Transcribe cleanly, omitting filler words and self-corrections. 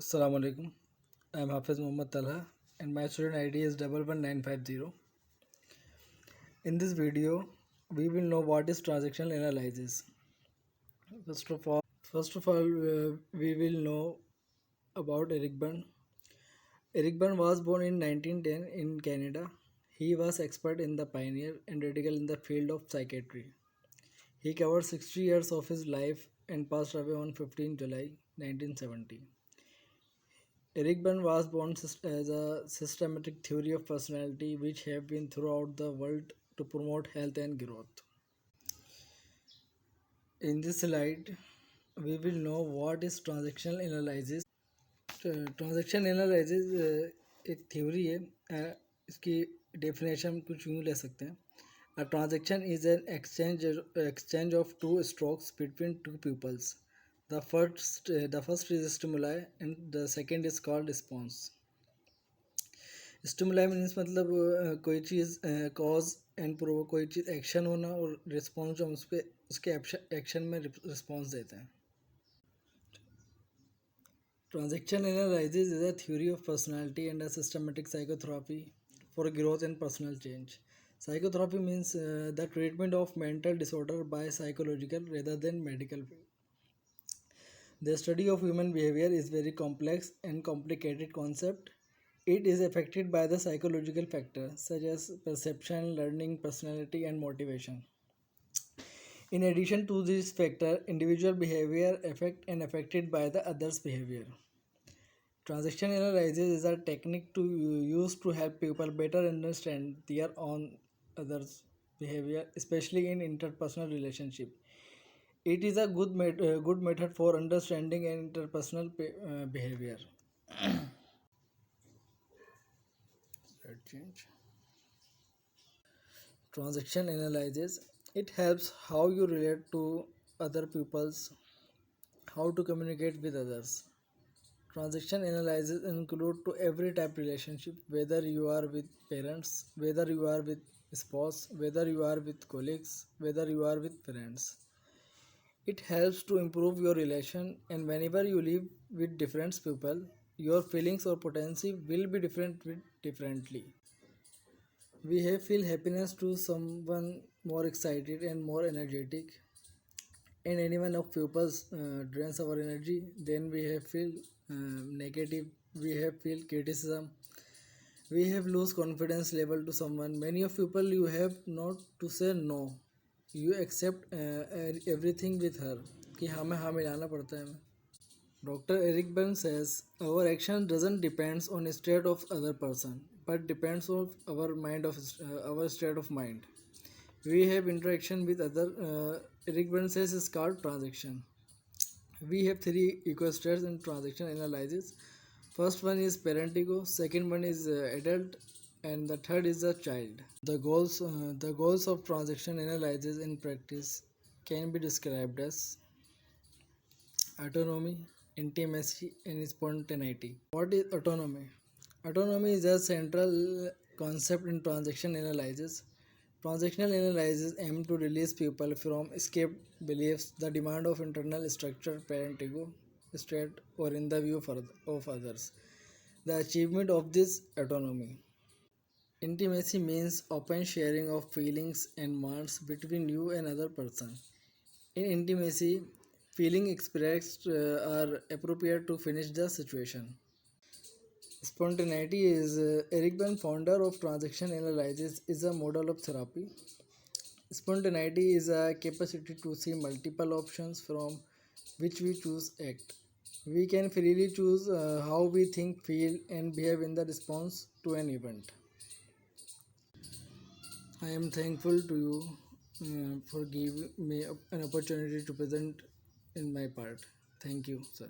Assalamu alaikum. I am Hafiz Muhammad Talha and my student ID is 11950. In this video, we will know what is transactional analysis. First of all, we will know about Eric Berne. Eric Berne was born in 1910 in Canada. He was expert in the pioneer and radical in the field of psychiatry. He covered 60 years of his life and passed away on 15 July 1970. Eric Berne was born as a systematic theory of personality which have been throughout the world to promote health and growth. In this slide, we will know what is transactional analysis. Transaction analysis एक theory है इसकी definition हम कुछ यूँ ले सकते हैं a transaction is an exchange of two strokes between two peoples the first is stimuli and the second is called response. Stimuli means मतलब कोई चीज़ कॉज एंड प्रो कोई चीज़ एक्शन होना और रिस्पॉन्स जो हम उस पर उसके एक्शन में रिस्पॉन्स देते हैं. Transaction analysis is a theory of personality and a systematic psychotherapy for growth and personal change. Psychotherapy means the treatment of mental disorder by psychological rather than medical. The study of human behavior is very complex and complicated concept. It is affected by the psychological factors such as perception, learning, personality, and motivation. In addition to these factors, individual behavior affect and affected by the others' behavior. Transaction analysis is a technique to use to help people better understand their own others' behavior, especially in interpersonal relationship. It is a good method for understanding and interpersonal behavior. Let's change. Transaction analysis. It helps how you relate to other people's, how to communicate with others. Transaction analysis include to every type relationship, whether you are with parents, whether you are with spouse, whether you are with colleagues, whether you are with friends. It helps to improve your relation, and whenever you live with different people, your feelings or potential will be differently. We have feel happiness to someone more excited and more energetic, and anyone of pupils drains our energy, then we have feel negative, we have feel criticism, we have lose confidence level to someone. Many of people you have not to say no, you accept everything with her कि हमें हाँ मिलाना पड़ता है हमें. Dr. Eric Berne says our action doesn't depends on a state of other person but depends on our mind of our state of mind. We have interaction with other. Eric Berne says is called transaction. We have three ego states in transaction analysis. First one is parent ego, second one is adult, and the third is the child. The goals of transaction analysis in practice can be described as autonomy, intimacy, and spontaneity. What is autonomy? Autonomy is a central concept in transaction analysis. Transactional analysis aim to release people from escaped beliefs, the demand of internal structure, parent ego, state, or in the view of others. The achievement of this autonomy. Intimacy means open sharing of feelings and wants between you and other person. In intimacy, feeling expressed are appropriate to finish the situation. Spontaneity is Eric Berne, founder of transaction analysis, is a model of therapy. Spontaneity is a capacity to see multiple options from which we choose act. We can freely choose how we think, feel, and behave in the response to an event. I am thankful to you for giving me an opportunity to present in my part. Thank you, sir.